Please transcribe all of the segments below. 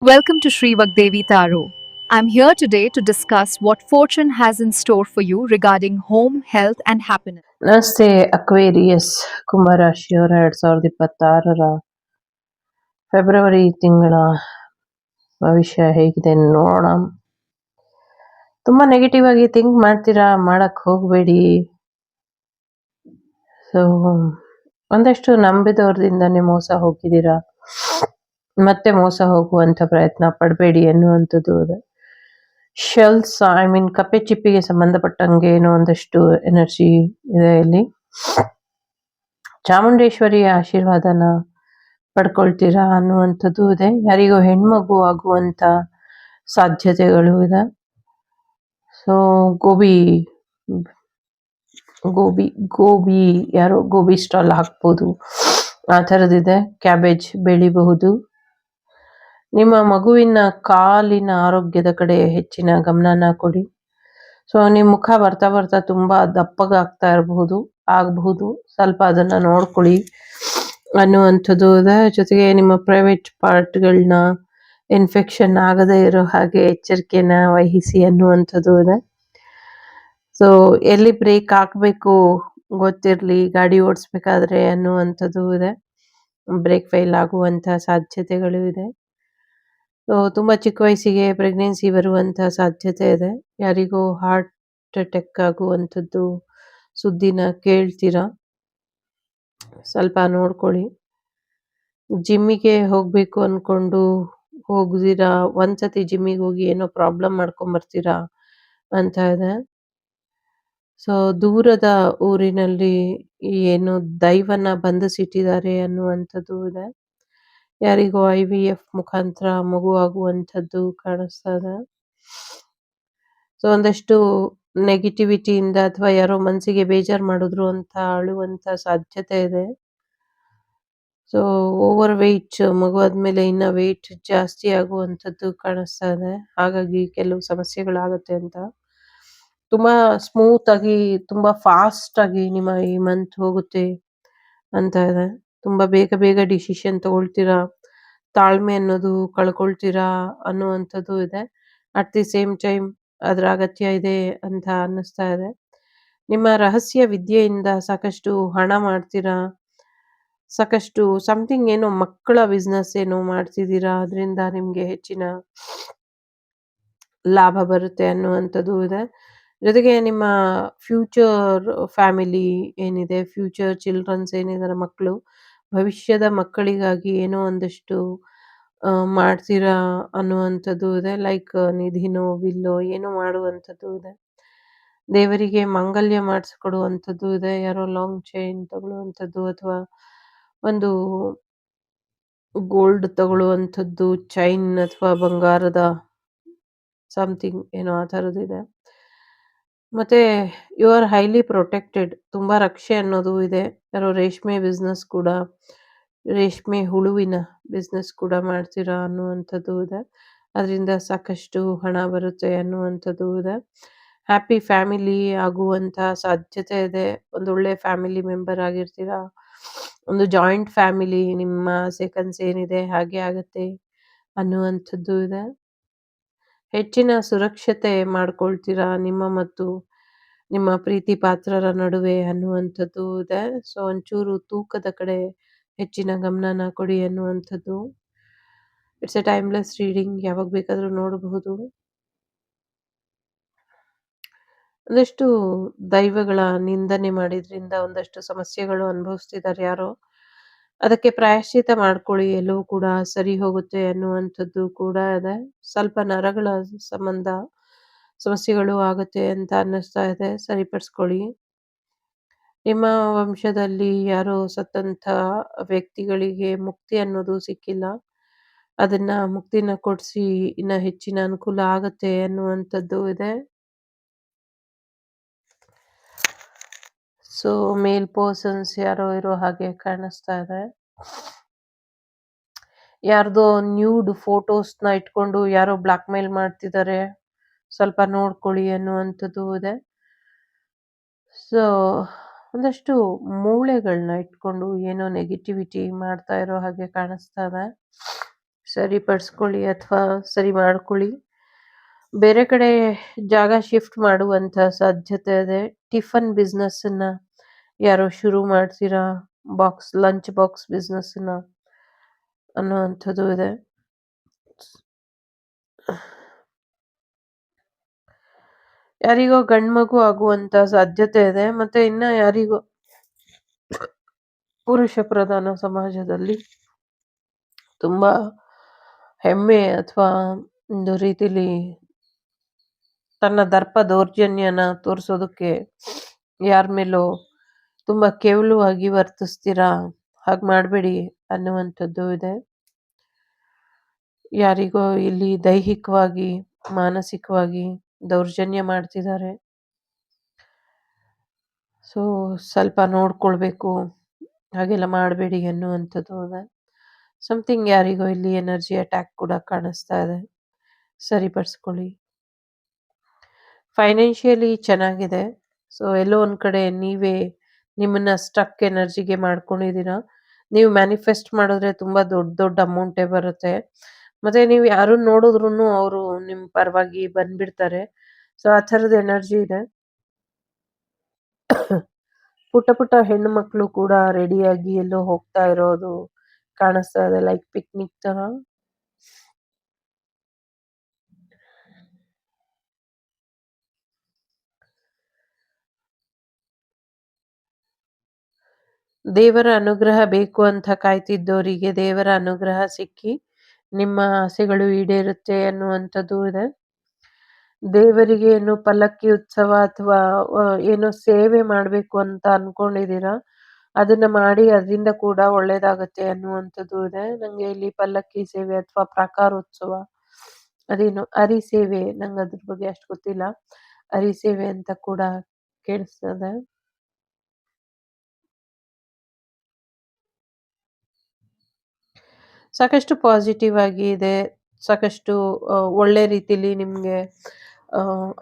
Welcome to Sri Vagdevi Taro. I'm here today to discuss what fortune has in store for you regarding home, health, and happiness. ನಮಸ್ತೆ Aquarius ಕುಂಭರಾಶಿಯವರ 2026 February ತಿಂಗಳ ಭವಿಷ್ಯ ಹೇಗಿದೆ ನೋಡೋಣ. ತುಂಬಾ negative ಆಗಿ think ಮಾಡ್ತೀರಾ, ಮಾಡಕ್ ಹೋಗಬೇಡಿ. ಸೊ ಒಂದಷ್ಟು ನಂಬಿದವ್ರದಿಂದಾನೇ ಮೋಸ ಹೋಗಿದ್ದೀರಾ, ಮತ್ತೆ ಮೋಸ ಹೋಗುವಂತ ಪ್ರಯತ್ನ ಪಡಬೇಡಿ ಅನ್ನುವಂಥದ್ದು ಇದೆ. ಶೆಲ್ಸ್ ಕಪ್ಪೆ ಚಿಪ್ಪಿಗೆ ಸಂಬಂಧಪಟ್ಟಂಗೆ ಏನೋ ಒಂದಷ್ಟು ಎನರ್ಜಿ ಇದೆ ಇಲ್ಲಿ. ಚಾಮುಂಡೇಶ್ವರಿಯ ಆಶೀರ್ವಾದನ ಪಡ್ಕೊಳ್ತೀರಾ ಅನ್ನುವಂಥದ್ದು ಇದೆ. ಯಾರಿಗೋ ಹೆಣ್ಮಗು ಆಗುವಂತ ಸಾಧ್ಯತೆಗಳು ಇದೆ. ಸೊ ಗೋಬಿ ಗೋಬಿ ಗೋಬಿ ಯಾರೋ ಗೋಬಿ ಸ್ಟಾಲ್ ಹಾಕ್ಬೋದು, ಆ ಥರದಿದೆ. ಕ್ಯಾಬೇಜ್ ಬೆಳಿಬಹುದು. ನಿಮ್ಮ ಮಗುವಿನ ಕಾಲಿನ ಆರೋಗ್ಯದ ಕಡೆ ಹೆಚ್ಚಿನ ಗಮನನ ಕೊಡಿ. ಸೊ ನಿಮ್ಮ ಮುಖ ಬರ್ತಾ ಬರ್ತಾ ತುಂಬಾ ದಪ್ಪಗಾಗ್ತಾ ಆಗಬಹುದು, ಸ್ವಲ್ಪ ಅದನ್ನ ನೋಡ್ಕೊಳ್ಳಿ ಅನ್ನುವಂಥದ್ದು ಇದೆ. ಜೊತೆಗೆ ನಿಮ್ಮ ಪ್ರೈವೇಟ್ ಪಾರ್ಟ್ಗಳನ್ನ ಇನ್ಫೆಕ್ಷನ್ ಆಗದೇ ಇರೋ ಹಾಗೆ ಎಚ್ಚರಿಕೆನ ವಹಿಸಿ ಅನ್ನುವಂಥದ್ದು ಇದೆ. ಸೊ ಎಲ್ಲಿ ಬ್ರೇಕ್ ಹಾಕಬೇಕು ಗೊತ್ತಿರಲಿ ಗಾಡಿ ಓಡಿಸ್ಬೇಕಾದ್ರೆ ಅನ್ನುವಂಥದ್ದು ಇದೆ. ಬ್ರೇಕ್ ಫೇಲ್ ಆಗುವಂಥ ಸಾಧ್ಯತೆಗಳು ಇದೆ. ಸೊ ತುಂಬ ಚಿಕ್ಕ ವಯಸ್ಸಿಗೆ ಪ್ರೆಗ್ನೆನ್ಸಿ ಬರುವಂಥ ಸಾಧ್ಯತೆ ಇದೆ. ಯಾರಿಗೋ ಹಾರ್ಟ್ ಅಟ್ಯಾಕ್ ಆಗುವಂಥದ್ದು ಸುದ್ದಿನ ಕೇಳ್ತೀರಾ, ಸ್ವಲ್ಪ ನೋಡ್ಕೊಳ್ಳಿ. ಜಿಮ್ಮಿಗೆ ಹೋಗಬೇಕು ಅಂದ್ಕೊಂಡು ಹೋಗ್ದಿರಾ ಒಂದ್ಸತಿ ಜಿಮ್ಮಿಗೆ ಹೋಗಿ ಏನೋ ಪ್ರಾಬ್ಲಮ್ ಮಾಡ್ಕೊಂಬರ್ತೀರಾ ಅಂತ ಇದೆ. ಸೊ ದೂರದ ಊರಿನಲ್ಲಿ ಏನು ದೈವನ ಬಂಧಿಸಿಟ್ಟಿದ್ದಾರೆ ಅನ್ನುವಂಥದ್ದು ಇದೆ. ಯಾರಿಗೋ IVF ಮುಖಾಂತರ ಮಗು ಆಗುವಂಥದ್ದು ಕಾಣಿಸ್ತಾ ಇದೆ. ಸೊ ಒಂದಷ್ಟು ನೆಗೆಟಿವಿಟಿಯಿಂದ ಅಥವಾ ಯಾರೋ ಮನಸ್ಸಿಗೆ ಬೇಜಾರು ಮಾಡಿದ್ರು ಅಂತ ಅಳುವಂಥ ಸಾಧ್ಯತೆ ಇದೆ. ಸೊ ಓವರ್ ವೆಯ್ಟ್ ಮಗು ಆದ್ಮೇಲೆ ಇನ್ನ ವೆಯ್ಟ್ ಜಾಸ್ತಿ ಆಗುವಂಥದ್ದು ಕಾಣಿಸ್ತಾ ಇದೆ. ಹಾಗಾಗಿ ಕೆಲವು ಸಮಸ್ಯೆಗಳಾಗತ್ತೆ ಅಂತ. ತುಂಬಾ ಸ್ಮೂತ್ ಆಗಿ ತುಂಬಾ ಫಾಸ್ಟ್ ಆಗಿ ನಿಮ್ಮ ಈ ಮಂತ್ ಹೋಗುತ್ತೆ ಅಂತ ಇದೆ. ತುಂಬಾ ಬೇಗ ಬೇಗ ಡಿಸಿಷನ್ ತಗೊಳ್ತೀರಾ, ತಾಳ್ಮೆ ಅನ್ನೋದು ಕಳ್ಕೊಳ್ತೀರಾ ಅನ್ನುವಂಥದ್ದು ಇದೆ. ಅಟ್ ದಿ ಸೇಮ್ ಟೈಮ್ ಅದ್ರ ಅಗತ್ಯ ಇದೆ ಅಂತ ಅನ್ನಿಸ್ತಾ ಇದೆ. ನಿಮ್ಮ ರಹಸ್ಯ ವಿದ್ಯೆಯಿಂದ ಸಾಕಷ್ಟು ಹಣ ಮಾಡ್ತೀರಾ, ಸಾಕಷ್ಟು ಸಮಥಿಂಗ್ ಏನೋ ಮಕ್ಕಳ ಬಿಸ್ನೆಸ್ ಏನೋ ಮಾಡ್ತಿದ್ದೀರಾ, ಅದರಿಂದ ನಿಮ್ಗೆ ಹೆಚ್ಚಿನ ಲಾಭ ಬರುತ್ತೆ ಅನ್ನುವಂಥದ್ದು ಇದೆ. ಜೊತೆಗೆ ನಿಮ್ಮ ಫ್ಯೂಚರ್ ಫ್ಯಾಮಿಲಿ ಏನಿದೆ, ಫ್ಯೂಚರ್ ಚಿಲ್ಡ್ರನ್ಸ್ ಏನಿದ್ದಾರೆ ಮಕ್ಕಳು, ಭವಿಷ್ಯದ ಮಕ್ಕಳಿಗಾಗಿ ಏನೋ ಒಂದಷ್ಟು ಮಾಡ್ತೀರಾ ಅನ್ನುವಂಥದ್ದು ಇದೆ. ಲೈಕ್ ನಿಧಿನೋ ವಿಲ್ಲೋ ಏನೋ ಮಾಡುವಂಥದ್ದು ಇದೆ. ದೇವರಿಗೆ ಮಾಂಗಲ್ಯ ಮಾಡಿಸ್ಕೊಡುವಂಥದ್ದು ಇದೆ. ಯಾರೋ ಲಾಂಗ್ ಚೈನ್ ತಗೊಳ್ಳುವಂಥದ್ದು ಅಥವಾ ಒಂದು ಗೋಲ್ಡ್ ತಗೊಳ್ಳುವಂಥದ್ದು, ಚೈನ್ ಅಥವಾ ಬಂಗಾರದ ಸಮಥಿಂಗ್ ಏನೋ ಆ ಥರದ್ದಿದೆ. ಮತ್ತೆ ಯು ಆರ್ ಹೈಲಿ ಪ್ರೊಟೆಕ್ಟೆಡ್, ತುಂಬಾ ರಕ್ಷೆ ಅನ್ನೋದು ಇದೆ. ಯಾರೋ ರೇಷ್ಮೆ ಬಿಸ್ನೆಸ್ ಕೂಡ, ರೇಷ್ಮೆ ಹುಳುವಿನ ಬಿಸ್ನೆಸ್ ಕೂಡ ಮಾಡ್ತೀರಾ ಅನ್ನುವಂಥದ್ದು ಇದೆ. ಅದರಿಂದ ಸಾಕಷ್ಟು ಹಣ ಬರುತ್ತೆ ಅನ್ನುವಂಥದ್ದು ಇದೆ. ಹ್ಯಾಪಿ ಫ್ಯಾಮಿಲಿ ಆಗುವಂಥ ಸಾಧ್ಯತೆ ಇದೆ. ಒಂದೊಳ್ಳೆ ಫ್ಯಾಮಿಲಿ ಮೆಂಬರ್ ಆಗಿರ್ತೀರಾ. ಒಂದು ಜಾಯಿಂಟ್ ಫ್ಯಾಮಿಲಿ ನಿಮ್ಮ ಆಸೆ ಕನಸೇನಿದೆ ಹಾಗೆ ಆಗತ್ತೆ ಅನ್ನುವಂಥದ್ದು ಇದೆ. ಹೆಚ್ಚಿನ ಸುರಕ್ಷತೆ ಮಾಡ್ಕೊಳ್ತೀರಾ ನಿಮ್ಮ ಮತ್ತು ನಿಮ್ಮ ಪ್ರೀತಿ ಪಾತ್ರರ ನಡುವೆ ಅನ್ನುವಂಥದ್ದು ಇದೆ. ಸೊ ಒಂಚೂರು ತೂಕದ ಕಡೆ ಹೆಚ್ಚಿನ ಗಮನನ ಕೊಡಿ ಅನ್ನುವಂಥದ್ದು. ಇಟ್ಸ್ ಎ ಟೈಮ್ಲೆಸ್ ರೀಡಿಂಗ್, ಯಾವಾಗ ಬೇಕಾದರೂ ನೋಡಬಹುದು. ಒಂದಷ್ಟು ದೈವಗಳ ನಿಂದನೆ ಮಾಡಿದ್ರಿಂದ ಒಂದಷ್ಟು ಸಮಸ್ಯೆಗಳು ಅನುಭವಿಸ್ತಿದ್ದಾರೆ ಯಾರೋ. ಅದಕ್ಕೆ ಪ್ರಾಯಶ್ಚಿತ್ತ ಮಾಡ್ಕೊಳ್ಳಿ, ಎಲ್ಲವೂ ಕೂಡ ಸರಿ ಹೋಗುತ್ತೆ ಅನ್ನುವಂಥದ್ದು ಕೂಡ ಇದೆ. ಸ್ವಲ್ಪ ನರಗಳ ಸಂಬಂಧ ಸಮಸ್ಯೆಗಳು ಆಗುತ್ತೆ ಅಂತ ಅನ್ನಿಸ್ತಾ ಇದೆ, ಸರಿಪಡಿಸ್ಕೊಳ್ಳಿ. ನಿಮ್ಮ ವಂಶದಲ್ಲಿ ಯಾರೋ ಸತ್ತಂಥ ವ್ಯಕ್ತಿಗಳಿಗೆ ಮುಕ್ತಿ ಅನ್ನೋದು ಸಿಕ್ಕಿಲ್ಲ, ಅದನ್ನ ಮುಕ್ತಿನ ಕೊಡಿಸಿ ಇನ್ನ ಹೆಚ್ಚಿನ ಅನುಕೂಲ ಆಗತ್ತೆ ಅನ್ನುವಂಥದ್ದು ಇದೆ. ಸೊ ಮೇಲ್ ಪರ್ಸನ್ಸ್ ಯಾರೋ ಇರೋ ಹಾಗೆ ಕಾಣಿಸ್ತಾ ಇದೆ. ಯಾರ್ದೋ ನ್ಯೂಡ್ ಫೋಟೋಸ್ನ ಇಟ್ಕೊಂಡು ಯಾರೋ ಬ್ಲಾಕ್ ಮೇಲ್ ಮಾಡ್ತಿದ್ದಾರೆ, ಸ್ವಲ್ಪ ನೋಡ್ಕೊಳ್ಳಿ ಅನ್ನುವಂಥದ್ದು ಇದೆ. ಸೊ ಒಂದಷ್ಟು ಮೂಳೆಗಳನ್ನ ಇಟ್ಕೊಂಡು ಏನೋ ನೆಗೆಟಿವಿಟಿ ಮಾಡ್ತಾ ಇರೋ ಹಾಗೆ ಕಾಣಿಸ್ತಾ ಇದೆ. ಸರಿಪಡಿಸ್ಕೊಳ್ಳಿ ಅಥವಾ ಸರಿ ಮಾಡ್ಕೊಳ್ಳಿ. ಬೇರೆ ಕಡೆ ಜಾಗ ಶಿಫ್ಟ್ ಮಾಡುವಂಥ ಸಾಧ್ಯತೆ ಇದೆ. ಟಿಫನ್ ಬಿಸ್ನೆಸ್ಸನ್ನ ಯಾರೋ ಶುರು ಮಾಡ್ತೀರಾ, ಲಂಚ್ ಬಾಕ್ಸ್ ಬಿಸ್ನೆಸ್ಸನ್ನ ಅನ್ನುವಂಥದ್ದು ಇದೆ. ಯಾರಿಗೋ ಗಂಡ್ಮಗು ಆಗುವಂತ ಸಾಧ್ಯತೆ ಇದೆ. ಮತ್ತೆ ಇನ್ನ ಯಾರಿಗೋ ಪುರುಷ ಪ್ರಧಾನ ಸಮಾಜದಲ್ಲಿ ತುಂಬಾ ಹೆಮ್ಮೆ ಅಥವಾ ಒಂದು ರೀತಿಲಿ ತನ್ನ ದರ್ಪ ದೌರ್ಜನ್ಯನ ತೋರಿಸೋದಕ್ಕೆ ಯಾರ ಮೇಲೋ ತುಂಬಾ ಕೇವಲವಾಗಿ ವರ್ತಿಸ್ತೀರಾ, ಹಾಗೆ ಮಾಡಬೇಡಿ ಅನ್ನುವಂಥದ್ದು ಇದೆ. ಯಾರಿಗೋ ಇಲ್ಲಿ ದೈಹಿಕವಾಗಿ ಮಾನಸಿಕವಾಗಿ ದೌರ್ಜನ್ಯ ಮಾಡ್ತಿದ್ದಾರೆ. ಸೊ ಸ್ವಲ್ಪ ನೋಡ್ಕೊಳ್ಬೇಕು, ಹಾಗೆಲ್ಲ ಮಾಡಬೇಡಿ ಅನ್ನುವಂಥದ್ದು ಇದೆ. ಸಮಥಿಂಗ್ ಯಾರಿಗೋ ಇಲ್ಲಿ ಎನರ್ಜಿ ಅಟ್ಯಾಕ್ ಕೂಡ ಕಾಣಿಸ್ತಾ ಇದೆ. ಸರಿಪಡಿಸ್ಕೊಳ್ಳಿ. ಫೈನಾನ್ಷಿಯಲಿ ಚೆನ್ನಾಗಿದೆ. ಸೊ ಎಲ್ಲೋ ಒಂದು ಕಡೆ ನೀವೇ ನಿಮ್ಮನ್ನ ಸ್ಟಕ್ ಎನರ್ಜಿಗೆ ಮಾಡ್ಕೊಂಡಿದ್ದೀರಾ. ನೀವು ಮ್ಯಾನಿಫೆಸ್ಟ್ ಮಾಡಿದ್ರೆ ತುಂಬ ದೊಡ್ಡ ದೊಡ್ಡ ಅಮೌಂಟೇ ಬರುತ್ತೆ. ಮತ್ತೆ ನೀವು ಯಾರನ್ನ ನೋಡಿದ್ರೂ ಅವರು ನಿಮ್ಮ ಪರವಾಗಿ ಬಂದ್ಬಿಡ್ತಾರೆ. ಸೊ ಆ ಥರದ ಎನರ್ಜಿ ಇದೆ. ಪುಟ್ಟ ಪುಟ್ಟ ಹೆಣ್ಣು ಮಕ್ಕಳು ಕೂಡ ರೆಡಿಯಾಗಿ ಎಲ್ಲೋ ಹೋಗ್ತಾ ಇರೋದು ಕಾಣಿಸ್ತಾ ಇದೆ, ಲೈಕ್ ಪಿಕ್ನಿಕ್ ತರ. ದೇವರ ಅನುಗ್ರಹ ಬೇಕು ಅಂತ ಕಾಯ್ತಿದ್ದವರಿಗೆ ದೇವರ ಅನುಗ್ರಹ ಸಿಕ್ಕಿ ನಿಮ್ಮ ಆಸೆಗಳು ಈಡೇರುತ್ತೆ ಅನ್ನುವಂಥದ್ದು ಇದೆ. ದೇವರಿಗೆ ಏನು ಪಲ್ಲಕ್ಕಿ ಉತ್ಸವ ಅಥವಾ ಏನೋ ಸೇವೆ ಮಾಡಬೇಕು ಅಂತ ಅನ್ಕೊಂಡಿದ್ದೀರಾ, ಅದನ್ನ ಮಾಡಿ ಅದರಿಂದ ಕೂಡ ಒಳ್ಳೇದಾಗತ್ತೆ ಅನ್ನುವಂಥದ್ದು ಇದೆ. ನಂಗೆ ಇಲ್ಲಿ ಪಲ್ಲಕ್ಕಿ ಸೇವೆ ಅಥವಾ ಪ್ರಾಕಾರೋತ್ಸವ, ಅದೇನು ಅರಿ ಸೇವೆ, ನಂಗೆ ಅದ್ರ ಬಗ್ಗೆ ಅಷ್ಟು ಗೊತ್ತಿಲ್ಲ, ಅರಿ ಸೇವೆ ಅಂತ ಕೂಡ ಕೇಳಿಸ್ತದೆ. ಸಾಕಷ್ಟು ಪಾಸಿಟಿವ್ ಆಗಿ ಇದೆ. ಸಾಕಷ್ಟು ಒಳ್ಳೆ ರೀತಿಲಿ ನಿಮಗೆ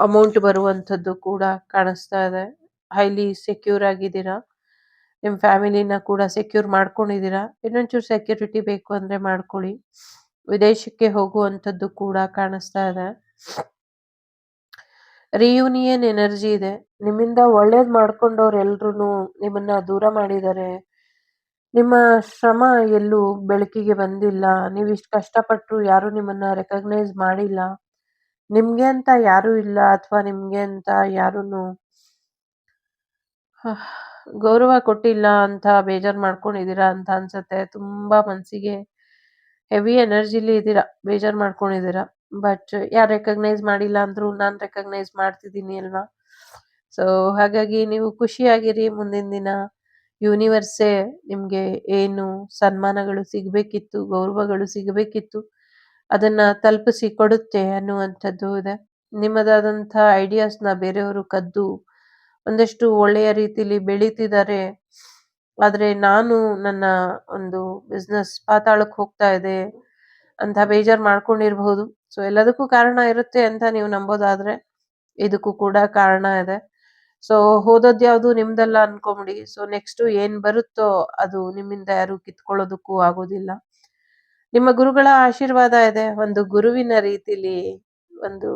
ಅಮೌಂಟ್ ಬರುವಂಥದ್ದು ಕೂಡ ಕಾಣಿಸ್ತಾ ಇದೆ. ಹೈಲಿ ಸೆಕ್ಯೂರ್ ಆಗಿದ್ದೀರಾ. ನಿಮ್ಮ ಫ್ಯಾಮಿಲಿನ ಕೂಡ ಸೆಕ್ಯೂರ್ ಮಾಡ್ಕೊಂಡಿದ್ದೀರಾ. ಇನ್ನೊಂಚೂರು ಸೆಕ್ಯೂರಿಟಿ ಬೇಕು ಅಂದರೆ ಮಾಡ್ಕೊಳ್ಳಿ. ವಿದೇಶಕ್ಕೆ ಹೋಗುವಂಥದ್ದು ಕೂಡ ಕಾಣಿಸ್ತಾ ಇದೆ. ರಿಯೂನಿಯನ್ ಎನರ್ಜಿ ಇದೆ. ನಿಮ್ಮಿಂದ ಒಳ್ಳೇದು ಮಾಡ್ಕೊಂಡವ್ರು ಎಲ್ರೂ ನಿಮ್ಮನ್ನ ದೂರ ಮಾಡಿದ್ದಾರೆ. ನಿಮ್ಮ ಶ್ರಮ ಎಲ್ಲೂ ಬೆಳಕಿಗೆ ಬಂದಿಲ್ಲ. ನೀವಿಷ್ಟು ಕಷ್ಟಪಟ್ಟರು ಯಾರೂ ನಿಮ್ಮನ್ನ ರೆಕಗ್ನೈಸ್ ಮಾಡಿಲ್ಲ. ನಿಮ್ಗೆ ಅಂತ ಯಾರೂ ಇಲ್ಲ, ಅಥವಾ ನಿಮ್ಗೆ ಅಂತ ಯಾರನ್ನು ಗೌರವ ಕೊಟ್ಟಿಲ್ಲ ಅಂತ ಬೇಜಾರು ಮಾಡ್ಕೊಂಡಿದ್ದೀರಾ ಅಂತ ಅನ್ಸುತ್ತೆ. ತುಂಬಾ ಮನಸ್ಸಿಗೆ ಹೆವಿ ಎನರ್ಜಿಲಿ ಇದ್ದೀರಾ, ಬೇಜಾರು ಮಾಡ್ಕೊಂಡಿದ್ದೀರಾ. ಬಟ್ ಯಾರು ರೆಕಗ್ನೈಸ್ ಮಾಡಿಲ್ಲ ಅಂದ್ರು ನಾನು ರೆಕಗ್ನೈಸ್ ಮಾಡ್ತಿದ್ದೀನಿ ಅಲ್ವಾ. ಸೊ ಹಾಗಾಗಿ ನೀವು ಖುಷಿಯಾಗಿರಿ. ಮುಂದಿನ ದಿನ ಯೂನಿವರ್ಸೇ ನಿಮಗೆ ಏನು ಸನ್ಮಾನಗಳು ಸಿಗಬೇಕಿತ್ತು, ಗೌರವಗಳು ಸಿಗಬೇಕಿತ್ತು, ಅದನ್ನ ತಲುಪಿಸಿ ಕೊಡುತ್ತೆ ಅನ್ನುವಂಥದ್ದು ಇದೆ. ನಿಮ್ಮದಾದಂಥ ಐಡಿಯಾಸ್ನ ಬೇರೆಯವರು ಕದ್ದು ಒಂದಷ್ಟು ಒಳ್ಳೆಯ ರೀತಿಲಿ ಬೆಳೀತಿದ್ದಾರೆ. ಆದರೆ ನಾನು ನನ್ನ ಒಂದು ಬಿಸ್ನೆಸ್ ಪಾತಾಳಕ್ಕೆ ಹೋಗ್ತಾ ಇದೆ ಅಂತ ಬೇಜಾರು ಮಾಡ್ಕೊಂಡಿರಬಹುದು. ಸೊ ಎಲ್ಲದಕ್ಕೂ ಕಾರಣ ಇರುತ್ತೆ ಅಂತ ನೀವು ನಂಬೋದಾದ್ರೆ ಇದಕ್ಕೂ ಕೂಡ ಕಾರಣ ಇದೆ. ಸೊ ಹೋದದ್ದು ಯಾವುದು ನಿಮ್ದಲ್ಲ ಅನ್ಕೊಂಬಿಡಿ. ಸೊ ನೆಕ್ಸ್ಟ್ ಏನ್ ಬರುತ್ತೋ ಅದು ನಿಮ್ಮಿಂದ ಯಾರು ಕಿತ್ಕೊಳ್ಳೋದಕ್ಕೂ ಆಗೋದಿಲ್ಲ. ನಿಮ್ಮ ಗುರುಗಳ ಆಶೀರ್ವಾದ ಇದೆ. ಒಂದು ಗುರುವಿನ ರೀತಿಲಿ ಒಂದು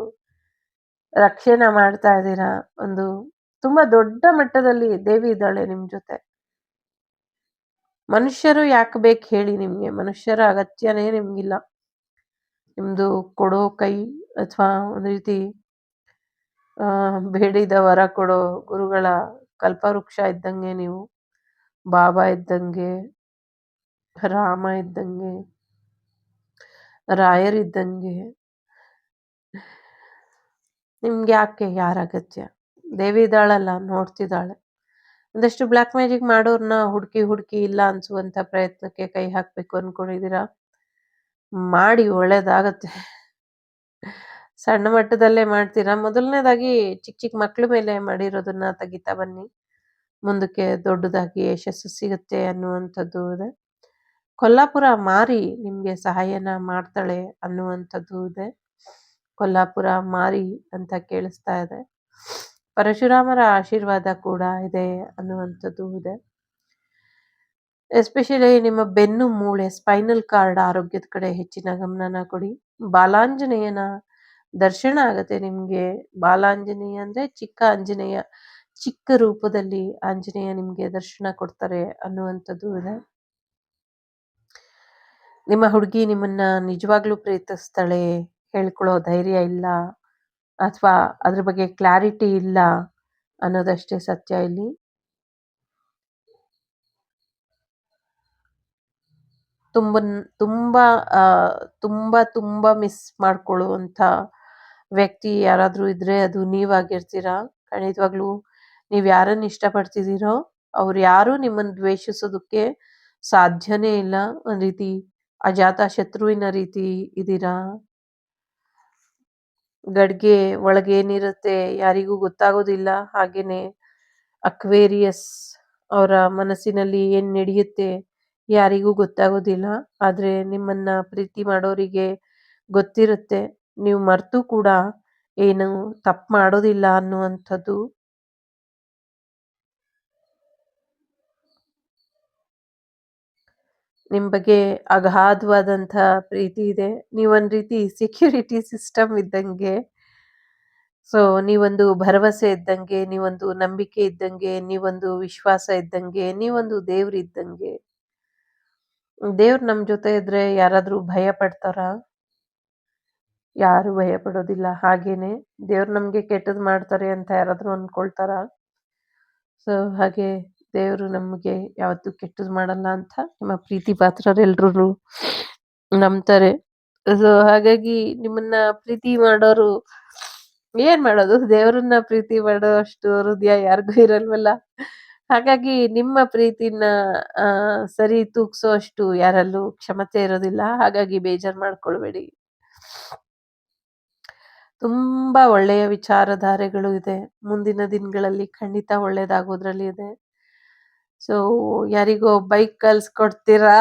ರಕ್ಷಣೆ ಮಾಡ್ತಾ ಇದ್ದೀರಾ. ಒಂದು ತುಂಬಾ ದೊಡ್ಡ ಮಟ್ಟದಲ್ಲಿ ದೇವಿ ಇದ್ದಾಳೆ ನಿಮ್ ಜೊತೆ. ಮನುಷ್ಯರು ಯಾಕೆ ಬೇಕು ಹೇಳಿ ನಿಮ್ಗೆ? ಮನುಷ್ಯರ ಅಗತ್ಯನೇ ನಿಮ್ಗಿಲ್ಲ. ನಿಮ್ದು ಕೊಡೋ ಕೈ ಅಥವಾ ಒಂದು ರೀತಿ ಬೇಡಿದ ವರ ಕೊಡೋ ಗುರುಗಳ ಕಲ್ಪವೃಕ್ಷ ಇದ್ದಂಗೆ ನೀವು. ಬಾಬಾ ಇದ್ದಂಗೆ, ರಾಮ ಇದ್ದಂಗೆ, ರಾಯರಿದ್ದಂಗೆ. ನಿಮ್ಗೆ ಯಾಕೆ ಯಾರ ಅಗತ್ಯ? ದೇವಿ ಇದ್ದಾಳಲ್ಲ, ನೋಡ್ತಿದ್ದಾಳೆ. ಒಂದಷ್ಟು ಬ್ಲ್ಯಾಕ್ ಮ್ಯಾಜಿಕ್ ಮಾಡೋರ್ನ ಹುಡುಕಿ ಹುಡುಕಿ ಇಲ್ಲ ಅನ್ಸುವಂಥ ಪ್ರಯತ್ನಕ್ಕೆ ಕೈ ಹಾಕಬೇಕು ಅನ್ಕೊಂಡಿದ್ದೀರಾ. ಮಾಡಿ, ಒಳ್ಳೇದಾಗತ್ತೆ. ಸಣ್ಣ ಮಟ್ಟದಲ್ಲೇ ಮಾಡ್ತೀರಾ. ಮೊದಲನೇದಾಗಿ ಚಿಕ್ಕ ಚಿಕ್ಕ ಮಕ್ಳ ಮೇಲೆ ಮಾಡಿರೋದನ್ನ ತೆಗಿತಾ ಬನ್ನಿ. ಮುಂದಕ್ಕೆ ದೊಡ್ಡದಾಗಿ ಯಶಸ್ಸು ಸಿಗುತ್ತೆ ಅನ್ನುವಂಥದ್ದು ಇದೆ. ಕೊಲ್ಲಾಪುರ ಮಾರಿ ನಿಮಗೆ ಸಹಾಯನ ಮಾಡ್ತಾಳೆ ಅನ್ನುವಂಥದ್ದು ಇದೆ. ಕೊಲ್ಲಾಪುರ ಮಾರಿ ಅಂತ ಕೇಳಿಸ್ತಾ ಇದೆ. ಪರಶುರಾಮರ ಆಶೀರ್ವಾದ ಕೂಡ ಇದೆ ಅನ್ನುವಂಥದ್ದು ಇದೆ. ಎಸ್ಪೆಷಲಿ ನಿಮ್ಮ ಬೆನ್ನು ಮೂಳೆ ಸ್ಪೈನಲ್ ಕಾರ್ಡ್ ಆರೋಗ್ಯದ ಕಡೆ ಹೆಚ್ಚಿನ ಗಮನನ ಕೊಡಿ. ಬಾಲಾಂಜನೇಯನ ದರ್ಶನ ಆಗತ್ತೆ ನಿಮ್ಗೆ. ಬಾಲಾಂಜನೇಯ ಅಂದ್ರೆ ಚಿಕ್ಕ ಆಂಜನೇಯ, ಚಿಕ್ಕ ರೂಪದಲ್ಲಿ ಆಂಜನೇಯ ನಿಮ್ಗೆ ದರ್ಶನ ಕೊಡ್ತಾರೆ ಅನ್ನುವಂಥದ್ದು ಇದೆ. ನಿಮ್ಮ ಹುಡುಗಿ ನಿಮ್ಮನ್ನ ನಿಜವಾಗ್ಲೂ ಪ್ರೀತಿಸ್ತಾಳೆ, ಹೇಳ್ಕೊಳ್ಳೋ ಧೈರ್ಯ ಇಲ್ಲ ಅಥವಾ ಅದ್ರ ಬಗ್ಗೆ ಕ್ಲಾರಿಟಿ ಇಲ್ಲ ಅನ್ನೋದಷ್ಟೇ ಸತ್ಯ ಇಲ್ಲಿ. ತುಂಬ ತುಂಬಾ ತುಂಬಾ ಮಿಸ್ ಮಾಡ್ಕೊಳ್ಳುವಂಥ ವ್ಯಕ್ತಿ ಯಾರಾದ್ರೂ ಇದ್ರೆ ಅದು ನೀವಾಗಿರ್ತೀರಾ. ಖಂಡಿತವಾಗ್ಲೂ ನೀವ್ ಯಾರನ್ನ ಇಷ್ಟಪಡ್ತಿದ್ದೀರೋ ಅವ್ರು ಯಾರು ನಿಮ್ಮನ್ನ ದ್ವೇಷಿಸೋದಕ್ಕೆ ಸಾಧ್ಯನೇ ಇಲ್ಲ. ಒಂದ್ ರೀತಿ ಅಜಾತ ಶತ್ರುವಿನ ರೀತಿ ಇದೀರಾ. ಗಡ್ಗೆ ಒಳಗೇನಿರುತ್ತೆ ಯಾರಿಗೂ ಗೊತ್ತಾಗೋದಿಲ್ಲ. ಹಾಗೇನೆ ಅಕ್ವೇರಿಯಸ್ ಅವರ ಮನಸ್ಸಿನಲ್ಲಿ ಏನ್ ನಡೆಯುತ್ತೆ ಯಾರಿಗೂ ಗೊತ್ತಾಗೋದಿಲ್ಲ. ಆದ್ರೆ ನಿಮ್ಮನ್ನ ಪ್ರೀತಿ ಮಾಡೋರಿಗೆ ಗೊತ್ತಿರುತ್ತೆ. ನೀವು ಮರ್ತು ಕೂಡ ಏನು ತಪ್ಪು ಮಾಡೋದಿಲ್ಲ ಅನ್ನುವಂಥದ್ದು. ನಿಮ್ ಬಗ್ಗೆ ಅಗಾಧವಾದಂಥ ಪ್ರೀತಿ ಇದೆ. ನೀವೊಂದ್ ರೀತಿ ಸೆಕ್ಯೂರಿಟಿ ಸಿಸ್ಟಮ್ ಇದ್ದಂಗೆ. ಸೊ ನೀವೊಂದು ಭರವಸೆ ಇದ್ದಂಗೆ, ನೀವೊಂದು ನಂಬಿಕೆ ಇದ್ದಂಗೆ, ನೀವೊಂದು ವಿಶ್ವಾಸ ಇದ್ದಂಗೆ, ನೀವೊಂದು ದೇವ್ರು ಇದ್ದಂಗೆ. ದೇವ್ರು ನಮ್ ಜೊತೆ ಇದ್ರೆ ಯಾರಾದ್ರೂ ಭಯ ಪಡ್ತಾರಾ? ಯಾರು ಭಯ ಪಡೋದಿಲ್ಲ. ಹಾಗೇನೆ ದೇವ್ರು ನಮ್ಗೆ ಕೆಟ್ಟದ್ ಮಾಡ್ತಾರೆ ಅಂತ ಯಾರಾದ್ರೂ ಅನ್ಕೊಳ್ತಾರಾ? ಸೊ ಹಾಗೆ ದೇವ್ರು ನಮ್ಗೆ ಯಾವತ್ತೂ ಕೆಟ್ಟದ್ ಮಾಡಲ್ಲ ಅಂತ ನಿಮ್ಮ ಪ್ರೀತಿ ಪಾತ್ರರೆಲ್ರೂ ನಂಬ್ತಾರೆ. ಸೊ ಹಾಗಾಗಿ ನಿಮ್ಮನ್ನ ಪ್ರೀತಿ ಮಾಡೋರು ಏನ್ ಮಾಡೋದು, ದೇವ್ರನ್ನ ಪ್ರೀತಿ ಮಾಡೋ ಅಷ್ಟು ಹೃದಯ ಯಾರಿಗೂ ಇರಲ್ವಲ್ಲ. ಹಾಗಾಗಿ ನಿಮ್ಮ ಪ್ರೀತಿನ ಸರಿ ತೂಗ್ಸೋ ಅಷ್ಟು ಯಾರಲ್ಲೂ ಕ್ಷಮತೆ ಇರೋದಿಲ್ಲ. ಹಾಗಾಗಿ ಬೇಜಾರ್ ಮಾಡ್ಕೊಳ್ಬೇಡಿ. ತುಂಬಾ ಒಳ್ಳೆಯ ವಿಚಾರಧಾರೆಗಳು ಇದೆ. ಮುಂದಿನ ದಿನಗಳಲ್ಲಿ ಖಂಡಿತ ಒಳ್ಳೇದಾಗೋದ್ರಲ್ಲಿ ಇದೆ. ಸೊ ಯಾರಿಗೋ ಬೈಕ್ ಕಲ್ಸ್ಕೊಡ್ತೀರಾ